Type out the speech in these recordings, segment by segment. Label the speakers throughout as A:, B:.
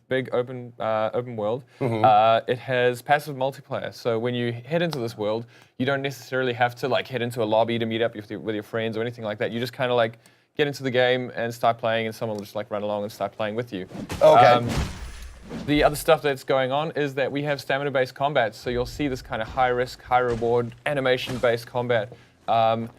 A: big open world. It has passive multiplayer. So when you head into this world, you don't necessarily have to like head into a lobby to meet up with your friends or anything like that. You just kind of like get into the game and start playing, and someone will just like run along and start playing with you.
B: Okay.
A: The other stuff that's going on is that we have stamina-based combat, so you'll see this kind of high-risk, high-reward, animation-based combat kind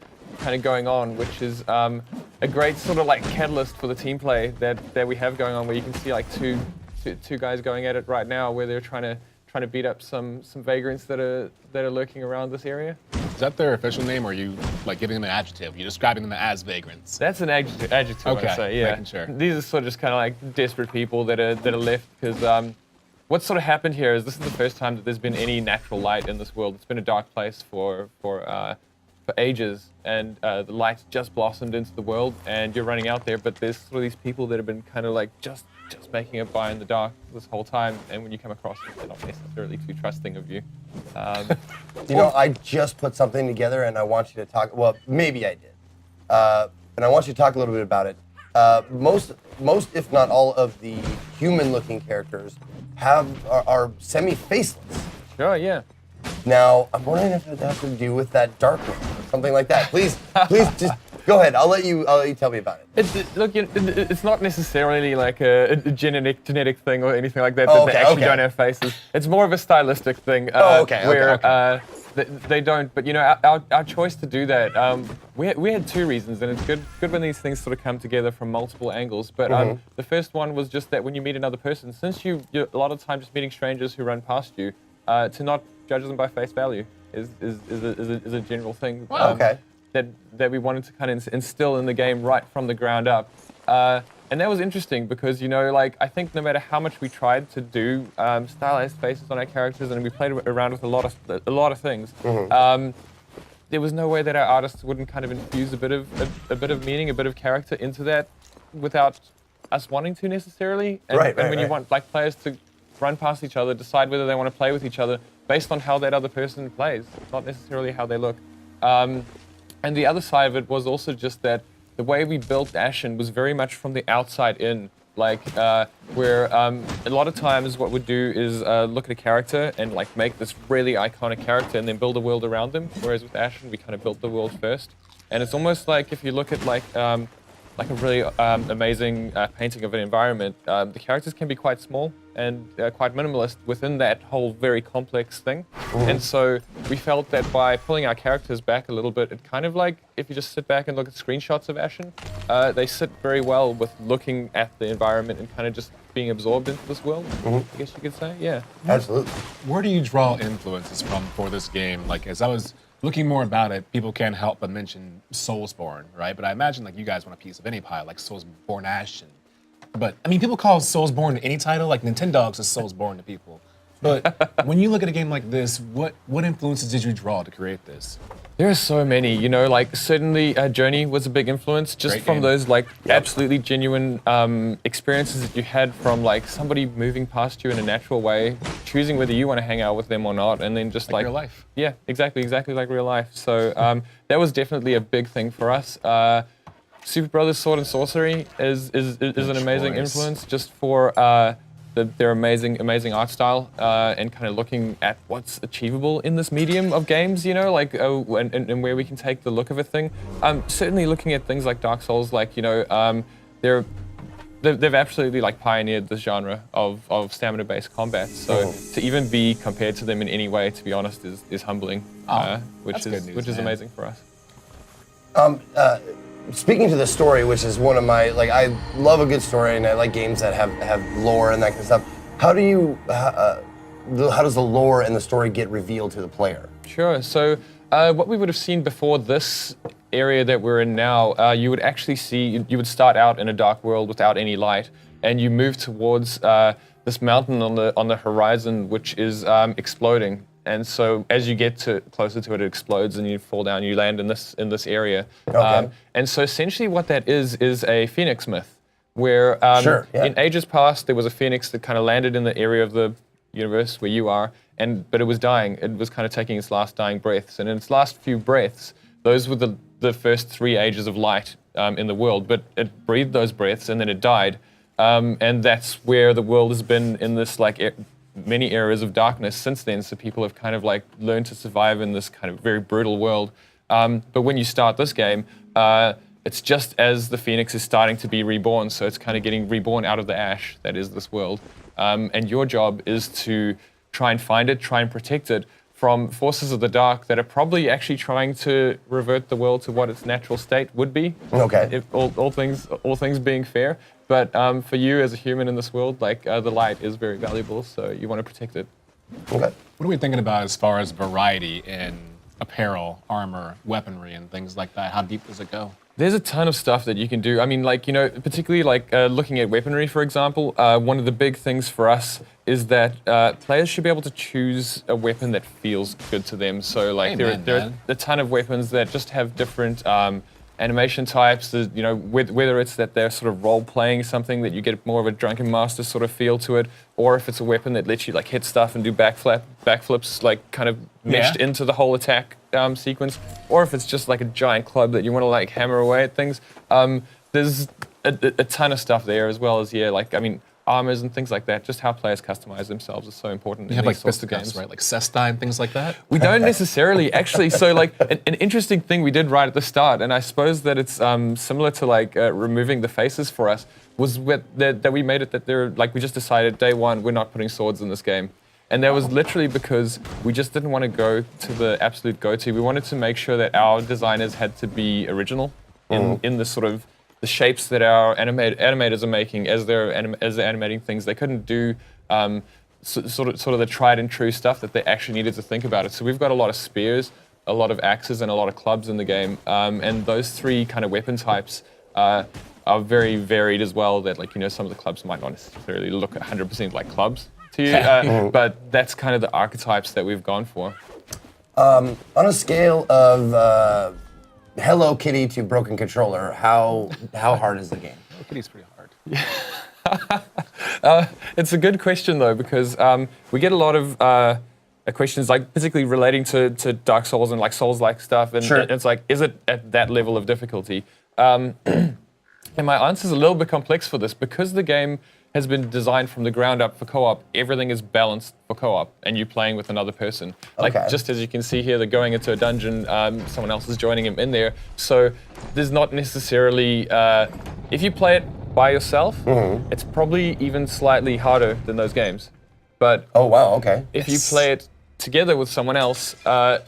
A: of going on, which is a great sort of like catalyst for the team play that we have going on, where you can see like two guys going at it right now, where they're trying to beat up some vagrants that are lurking around this area.
C: Is that their official name, or are you like giving them an adjective? You're describing them as vagrants.
A: That's an adjective.
C: Okay,
A: I'd say, yeah.
C: making sure.
A: These are sort of just kind of like desperate people that are left, because what's sort of happened here is this is the first time that there's been any natural light in this world. It's been a dark place for ages, and the light just blossomed into the world, and you're running out there, but there's sort of these people that have been kind of like just making it by in the dark this whole time, and when you come across them, they're not necessarily too trusting of you.
B: You know, I just put something together, and I want you to talk. Well, maybe I did, and I want you to talk a little bit about it. Most, if not all, of the human-looking characters are semi-faceless.
A: Sure, yeah.
B: Now, I'm wondering if it has to do with that darkness or something like that. Please, just go ahead. I'll let you tell me about it.
A: Look, it's not necessarily like a genetic thing or anything like that.
B: Oh,
A: They
B: okay,
A: actually
B: okay.
A: don't have faces. It's more of a stylistic thing. Where they don't. But you know, our choice to do that, we had two reasons, and it's good when these things sort of come together from multiple angles. But the first one was just that when you meet another person, since you're a lot of the time just meeting strangers who run past you, to not judge them by face value is a general thing.
B: Okay.
A: That we wanted to kind of instill in the game right from the ground up. And that was interesting because, you know, like, I think no matter how much we tried to do stylized faces on our characters, and we played around with a lot of things, there was no way that our artists wouldn't kind of infuse a bit of meaning, a bit of character into that without us wanting to necessarily. And when you want like players to run past each other, decide whether they want to play with each other based on how that other person plays, not necessarily how they look. And the other side of it was also just that the way we built ASHEN was very much from the outside in. Like, where a lot of times what we'd do is look at a character and like make this really iconic character and then build a world around them. Whereas with ASHEN, we kind of built the world first. And it's almost like if you look at like a really amazing painting of an environment, the characters can be quite small and quite minimalist within that whole very complex thing. And so we felt that by pulling our characters back a little bit, it kind of like, if you just sit back and look at screenshots of ASHEN, they sit very well with looking at the environment and kind of just being absorbed into this world, I guess you could say, yeah.
B: Absolutely.
C: Where do you draw influences from for this game? Like, as I was looking more about it, people can't help but mention Soulsborne, right? But I imagine like you guys want a piece of any pie, like Soulsborne ASHEN. But I mean, people call Soulsborne any title, like Nintendogs is Soulsborne to people. But when you look at a game like this, what influences did you draw to create this?
A: There are so many, you know, like certainly Journey was a big influence just
C: Great
A: from
C: game.
A: those like absolutely genuine experiences that you had from like somebody moving past you in a natural way, choosing whether you want to hang out with them or not, and then just like
C: real life.
A: Yeah, exactly like real life. So that was definitely a big thing for us. Super Brothers Sword and Sorcery is an amazing influence just for their amazing art style and kind of looking at what's achievable in this medium of games, you know, like and where we can take the look of a thing. Certainly looking at things like Dark Souls, like, you know, they've absolutely like pioneered this genre of stamina-based combat. So to even be compared to them in any way, to be honest, is humbling, which is amazing for us.
B: Speaking to the story, which is one of my, like, I love a good story and I like games that have lore and that kind of stuff. How does the lore and the story get revealed to the player?
A: Sure. So what we would have seen before this area that we're in now, you would actually see, you would start out in a dark world without any light, and you move towards this mountain on the horizon, which is exploding. And so as you get closer to it, it explodes and you fall down, you land in this area.
B: Okay.
A: And so essentially what that is a phoenix myth, where in ages past there was a phoenix that kind of landed in the area of the universe where you are, but it was dying. It was kind of taking its last dying breaths. And in its last few breaths, those were the first 3 ages of light in the world, but it breathed those breaths and then it died. And that's where the world has been in this like many eras of darkness since then. So people have kind of like learned to survive in this kind of very brutal world. But when you start this game, it's just as the Phoenix is starting to be reborn. So it's kind of getting reborn out of the ash that is this world. And your job is to try and find it, try and protect it from forces of the dark that are probably actually trying to revert the world to what its natural state would be.
B: Okay.
A: If all things being fair. But for you as a human in this world, like the light is very valuable, so you want to protect it.
B: Okay.
C: What are we thinking about as far as variety in apparel, armor, weaponry, and things like that? How deep does it go?
A: There's a ton of stuff that you can do. I mean, like, you know, particularly like looking at weaponry, for example, one of the big things for us is that players should be able to choose a weapon that feels good to them. So, like, there are a ton of weapons that just have different animation types. There's, you know, whether it's that they're sort of role-playing something that you get more of a drunken master sort of feel to it, or if it's a weapon that lets you like hit stuff and do backflips, like kind of meshed into the whole attack sequence, or if it's just like a giant club that you want to like hammer away at things. There's a ton of stuff there, as well as like, I mean, armors and things like that. Just how players customize themselves is so important.
C: You have like fisticuffs, right? Like Cesta and things like that?
A: We don't necessarily, actually. So like an interesting thing we did right at the start, and I suppose that it's similar to like removing the faces for us, was that we made it that they're like, we just decided day one, we're not putting swords in this game. And that was literally because we just didn't want to go to the absolute go-to. We wanted to make sure that our designers had to be original in the sort of the shapes that our animators are making as they're animating things. They couldn't do sort of the tried and true stuff that they actually needed to think about it. So we've got a lot of spears, a lot of axes, and a lot of clubs in the game. And those three kind of weapon types are very varied as well. That, like, you know, some of the clubs might not necessarily look 100% like clubs to you, but that's kind of the archetypes that we've gone for.
B: On a scale of Hello Kitty to Broken Controller, how hard is the game?
C: Hello Kitty's pretty hard.
A: It's a good question though, because we get a lot of questions, like particularly relating to Dark Souls and like Souls-like stuff, and it's like, is it at that level of difficulty? And my answer is a little bit complex for this, because the game has been designed from the ground up for co-op. Everything is balanced for co-op, and you playing with another person. Like, just as you can see here, they're going into a dungeon, someone else is joining him in there. So there's not necessarily, if you play it by yourself, it's probably even slightly harder than those games. But if you play it together with someone else,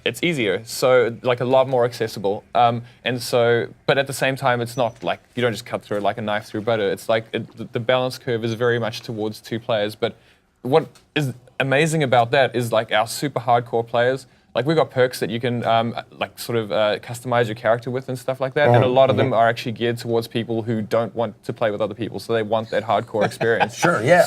A: it's easier. So like a lot more accessible. And so, but at the same time, it's not like, you don't just cut through it like a knife through butter. It's like, the balance curve is very much towards two players. But what is amazing about that is like our super hardcore players, like we've got perks that you can like sort of customize your character with and stuff like that. And a lot of them are actually geared towards people who don't want to play with other people. So they want that hardcore experience.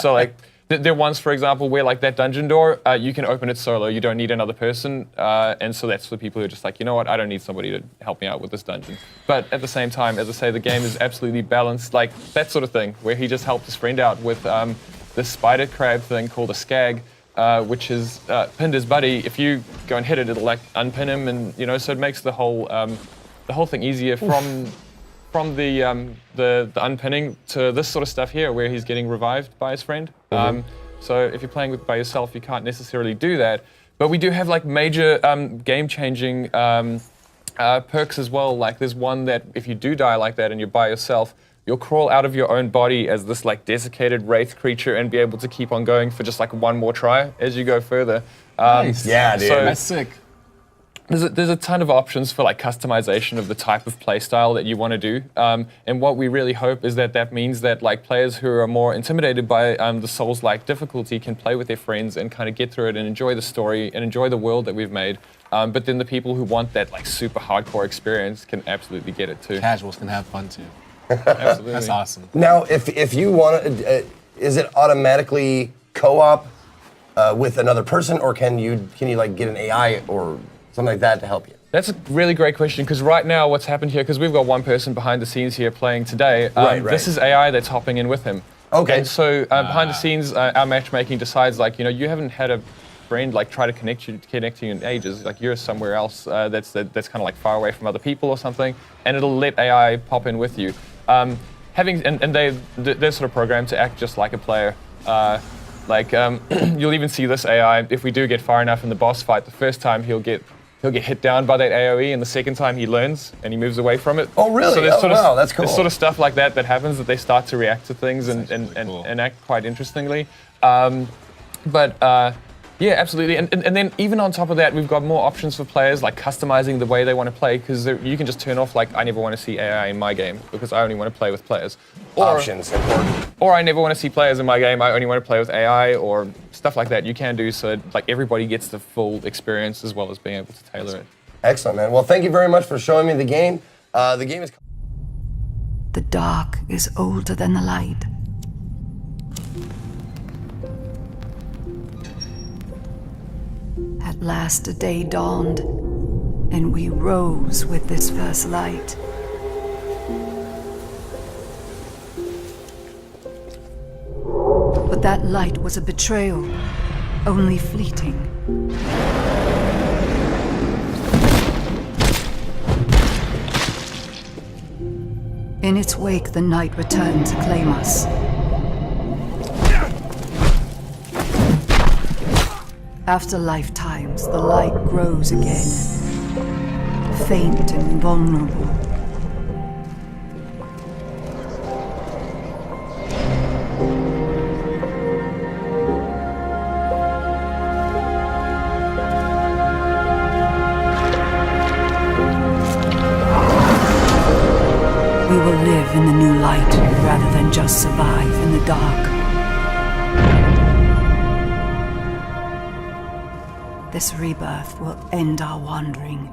A: So like, there are ones, for example, where like that dungeon door, you can open it solo. You don't need another person. And so that's for people who are just like, you know what, I don't need somebody to help me out with this dungeon. But at the same time, as I say, the game is absolutely balanced, like that sort of thing, where he just helped his friend out with this spider crab thing called a skag, which has pinned his buddy. If you go and hit it, it'll like unpin him, and you know, so it makes the whole thing easier from the unpinning to this sort of stuff here, where he's getting revived by his friend. So if you're playing by yourself, you can't necessarily do that. But we do have like major game-changing perks as well. Like there's one that if you do die like that and you're by yourself, you'll crawl out of your own body as this like desiccated wraith creature and be able to keep on going for just like one more try as you go further.
C: Nice.
B: Yeah, dude.
C: So, that's sick.
A: There's a ton of options for like customization of the type of play style that you want to do, and what we really hope is that means that like players who are more intimidated by the Souls-like difficulty can play with their friends and kind of get through it and enjoy the story and enjoy the world that we've made. But then the people who want that like super hardcore experience can absolutely get it too.
C: Casuals can have fun too.
A: Absolutely.
C: That's awesome.
B: Now, if you want to, is it automatically co-op with another person, or can you like get an AI or something like that to help you?
A: That's a really great question, because right now what's happened here, because we've got one person behind the scenes here playing today, this is AI that's hopping in with him.
B: Okay.
A: And so behind the scenes, our matchmaking decides like, you know, you haven't had a friend like try to connect you in ages, like you're somewhere else that's kind of like far away from other people or something, and it'll let AI pop in with you. they're sort of programmed to act just like a player. You'll even see this AI. If we do get far enough in the boss fight, the first time he'll get hit down by that AOE, and the second time he learns and he moves away from it.
B: Oh, really?
A: So there's
B: Wow, that's cool.
A: There's sort of stuff like that happens, that they start to react to things and act quite interestingly. Yeah, absolutely. And then even on top of that, we've got more options for players, like customizing the way they want to play, because you can just turn off, like, I never want to see AI in my game because I only want to play with players.
B: Options, important.
A: Or I never want to see players in my game, I only want to play with AI, or stuff like that. You can do so, like, everybody gets the full experience as well as being able to tailor it.
B: Excellent, man. Well, thank you very much for showing me the game. The game is...
D: The dark is older than the light. At last a day dawned, and we rose with this first light. But that light was a betrayal, only fleeting. In its wake, the night returned to claim us. After lifetimes, the light grows again, faint and vulnerable. We will live in the new light rather than just survive in the dark. This rebirth will end our wandering.